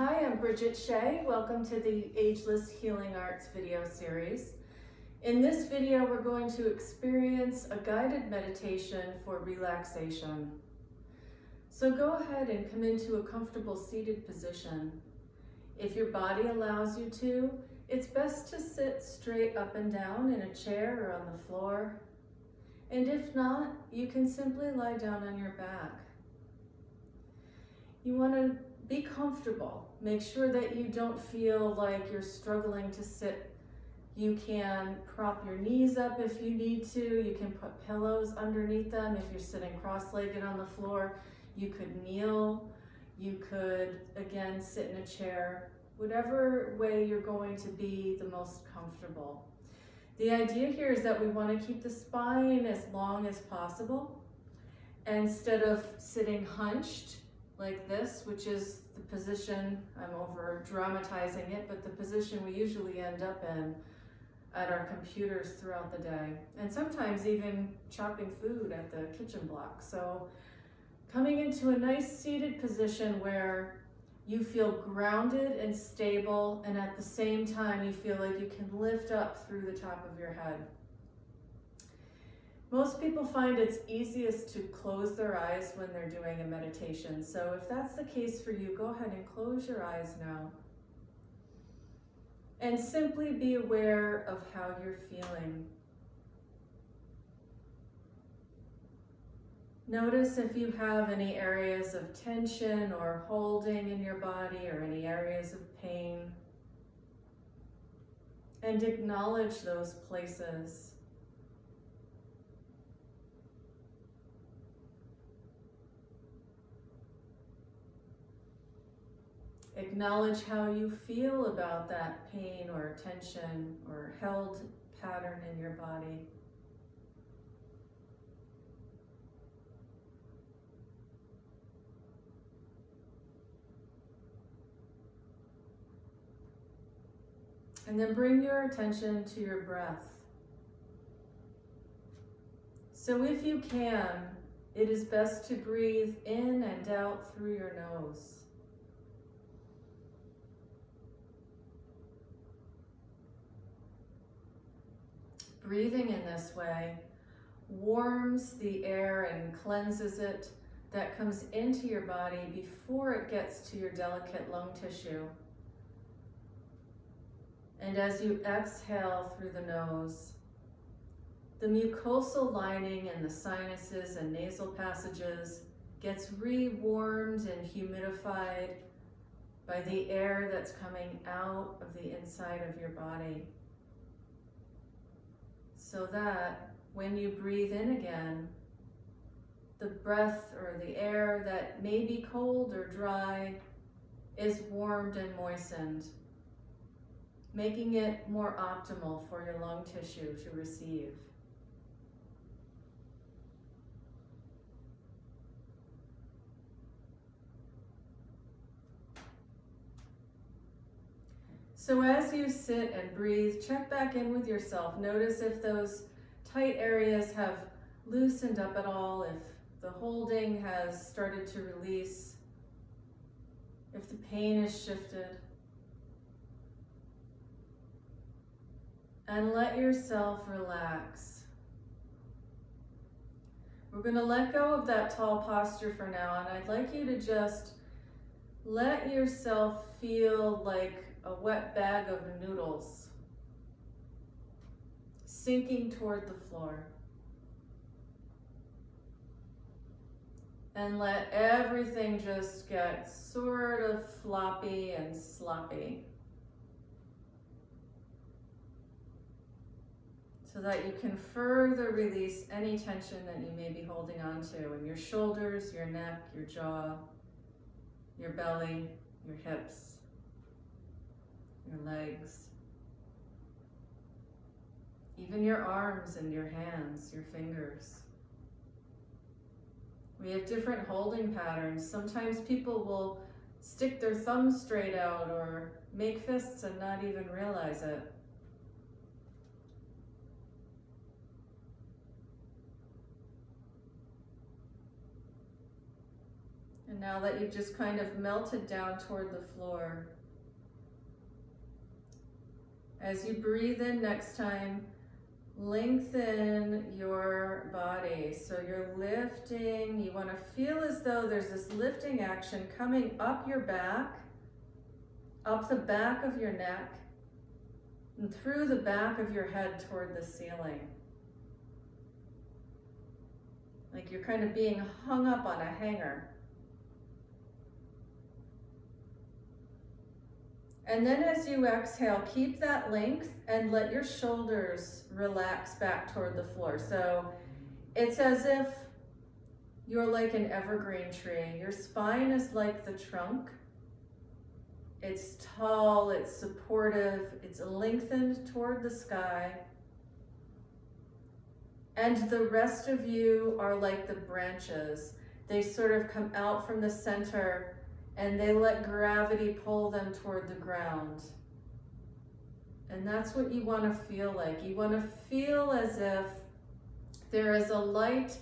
Hi, I'm Bridget Shea. Welcome to the Ageless Healing Arts video series. In this video, we're going to experience a guided meditation for relaxation. So go ahead and come into a comfortable seated position. If your body allows you to, it's best to sit straight up and down in a chair or on the floor. And if not, you can simply lie down on your back. You want to be comfortable. Make sure that you don't feel like you're struggling to sit. You can prop your knees up if you need to. You can put pillows underneath them. If you're sitting cross-legged on the floor, you could kneel. You could, again, sit in a chair. Whatever way you're going to be the most comfortable. The idea here is that we want to keep the spine as long as possible. Instead of sitting hunched like this, which is the position, I'm over dramatizing it, but the position we usually end up in at our computers throughout the day, and sometimes even chopping food at the kitchen block. So coming into a nice seated position where you feel grounded and stable, and at the same time you feel like you can lift up through the top of your head. Most people find it's easiest to close their eyes when they're doing a meditation. So if that's the case for you, go ahead and close your eyes now. And simply be aware of how you're feeling. Notice if you have any areas of tension or holding in your body or any areas of pain. And acknowledge those places. Acknowledge how you feel about that pain or tension or held pattern in your body. And then bring your attention to your breath. So if you can, it is best to breathe in and out through your nose. Breathing in this way warms the air and cleanses it that comes into your body before it gets to your delicate lung tissue. And as you exhale through the nose, the mucosal lining in the sinuses and nasal passages gets re-warmed and humidified by the air that's coming out of the inside of your body. So that when you breathe in again, the breath or the air that may be cold or dry is warmed and moistened, making it more optimal for your lung tissue to receive. So as you sit and breathe, check back in with yourself. Notice if those tight areas have loosened up at all, if the holding has started to release, if the pain has shifted. And let yourself relax. We're going to let go of that tall posture for now, and I'd like you to just let yourself feel like a wet bag of noodles sinking toward the floor. And let everything just get sort of floppy and sloppy, so that you can further release any tension that you may be holding on to in your shoulders, your neck, your jaw, your belly, your hips, your legs, even your arms and your hands, your fingers. We have different holding patterns. Sometimes people will stick their thumbs straight out or make fists and not even realize it. And now that you've just kind of melted down toward the floor, as you breathe in next time, lengthen your body. So you're lifting, you want to feel as though there's this lifting action coming up your back, up the back of your neck, and through the back of your head toward the ceiling. Like you're kind of being hung up on a hanger. And then as you exhale, keep that length and let your shoulders relax back toward the floor. So it's as if you're like an evergreen tree. Your spine is like the trunk. It's tall, it's supportive, it's lengthened toward the sky. And the rest of you are like the branches. They sort of come out from the center and they let gravity pull them toward the ground. And that's what you want to feel like. You want to feel as if there is a light,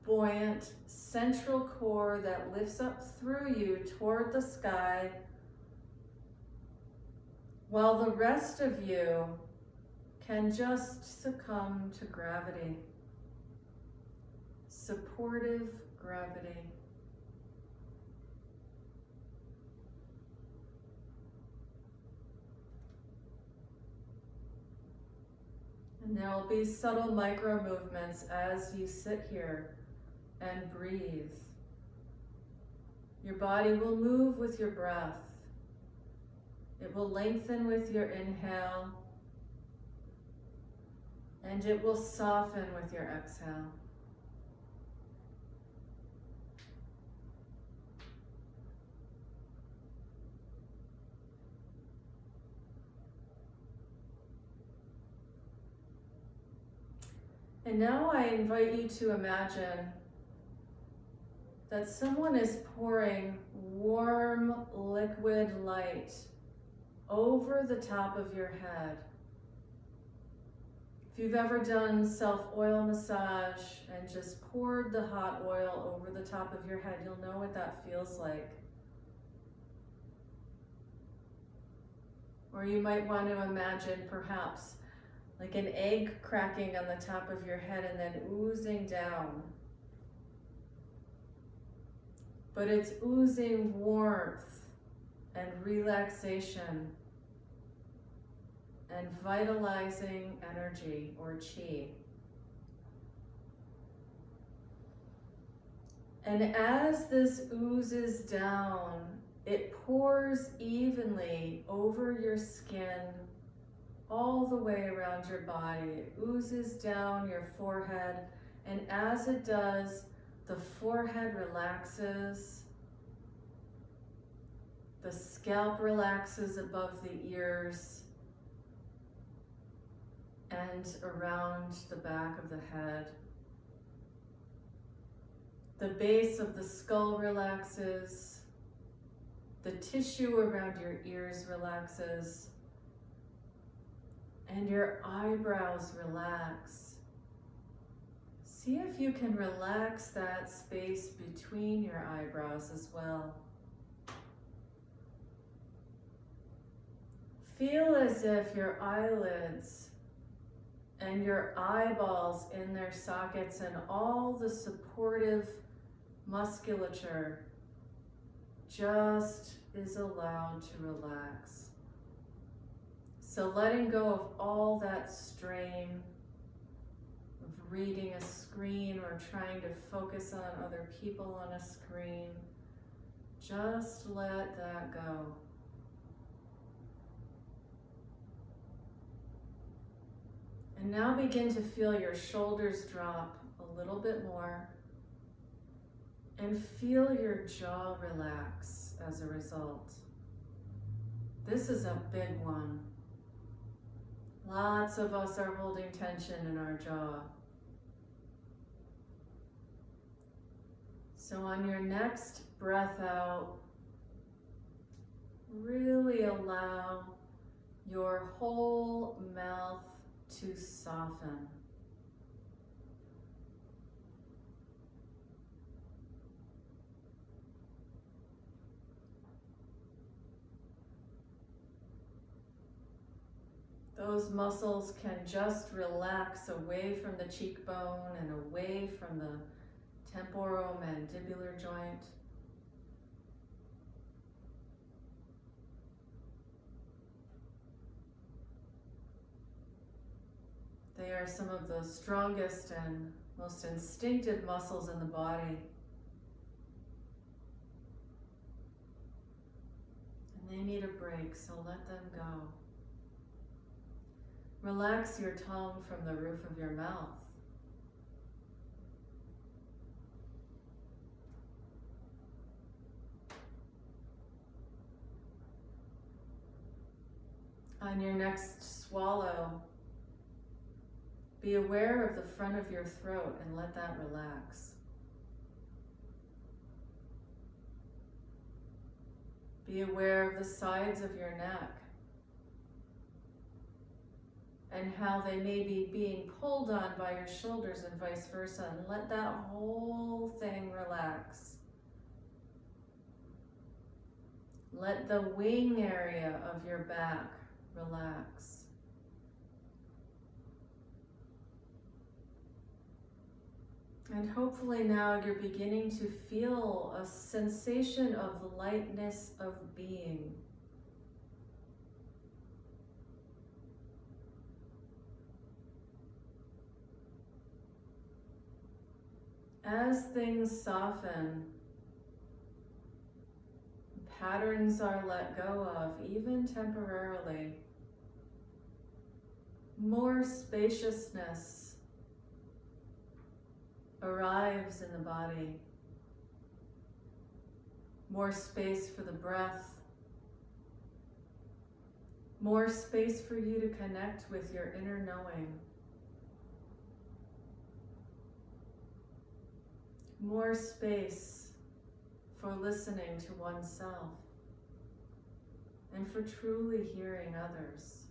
buoyant central core that lifts up through you toward the sky, while the rest of you can just succumb to gravity. Supportive gravity. And there will be subtle micro movements as you sit here and breathe. Your body will move with your breath. It will lengthen with your inhale, and it will soften with your exhale. And now I invite you to imagine that someone is pouring warm liquid light over the top of your head. If you've ever done self-oil massage and just poured the hot oil over the top of your head, you'll know what that feels like. Or you might want to imagine perhaps like an egg cracking on the top of your head and then oozing down. But it's oozing warmth and relaxation and vitalizing energy or chi. And as this oozes down, it pours evenly over your skin, all the way around your body. It oozes down your forehead, and as it does, the forehead relaxes, the scalp relaxes above the ears, and around the back of the head. The base of the skull relaxes, the tissue around your ears relaxes, and your eyebrows relax. See if you can relax that space between your eyebrows as well. Feel as if your eyelids and your eyeballs in their sockets and all the supportive musculature just is allowed to relax. So letting go of all that strain of reading a screen or trying to focus on other people on a screen, just let that go. And now begin to feel your shoulders drop a little bit more and feel your jaw relax as a result. This is a big one. Lots of us are holding tension in our jaw. So on your next breath out, really allow your whole mouth to soften. those muscles can just relax away from the cheekbone and away from the temporomandibular joint. They are some of the strongest and most instinctive muscles in the body. And they need a break, so let them go. Relax your tongue from the roof of your mouth. On your next swallow, be aware of the front of your throat and let that relax. Be aware of the sides of your neck and how they may be being pulled on by your shoulders and vice versa, and let that whole thing relax. Let the wing area of your back relax. And hopefully now you're beginning to feel a sensation of lightness of being. As things soften, patterns are let go of, even temporarily, more spaciousness arrives in the body. More space for the breath. More space for you to connect with your inner knowing. More space for listening to oneself and for truly hearing others.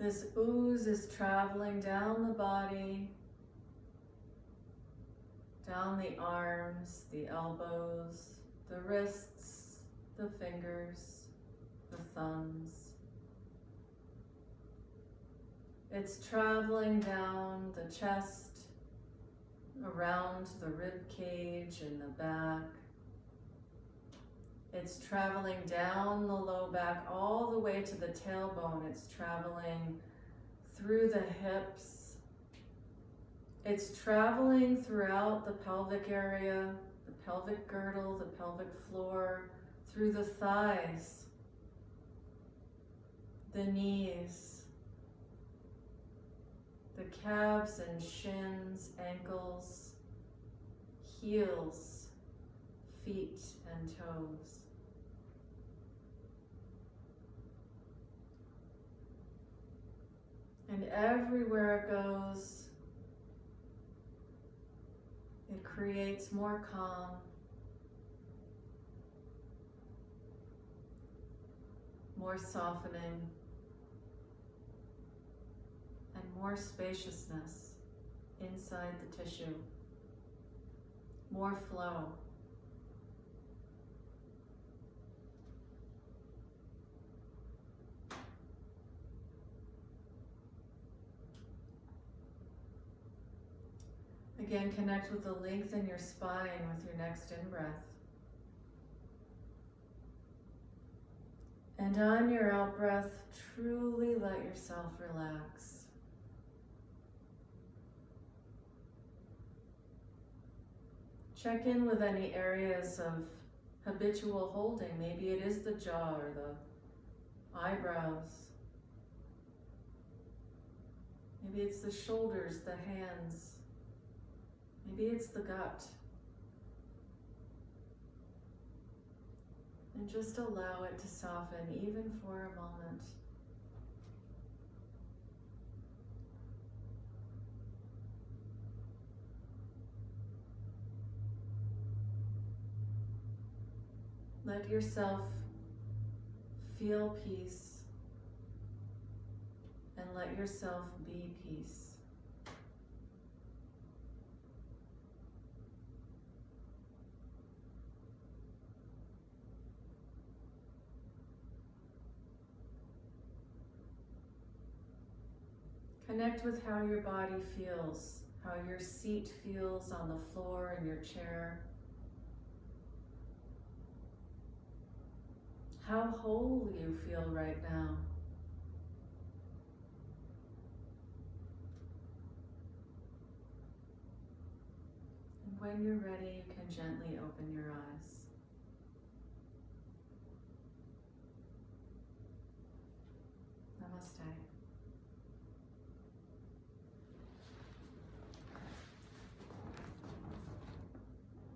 This ooze is traveling down the body, down the arms, the elbows, the wrists, the fingers, the thumbs. It's traveling down the chest, around the rib cage and the back. It's traveling down the low back all the way to the tailbone. It's traveling through the hips. It's traveling throughout the pelvic area, the pelvic girdle, the pelvic floor, through the thighs, the knees, the calves and shins, ankles, heels, feet and toes. And everywhere it goes, it creates more calm, more softening, and more spaciousness inside the tissue, more flow. Again, connect with the length in your spine with your next in-breath. And on your out-breath, truly let yourself relax. Check in with any areas of habitual holding. Maybe it is the jaw or the eyebrows. Maybe it's the shoulders, the hands. Maybe it's the gut. And just allow it to soften even for a moment. Let yourself feel peace and let yourself be peace. Connect with how your body feels, how your seat feels on the floor in your chair. How whole you feel right now. And when you're ready, you can gently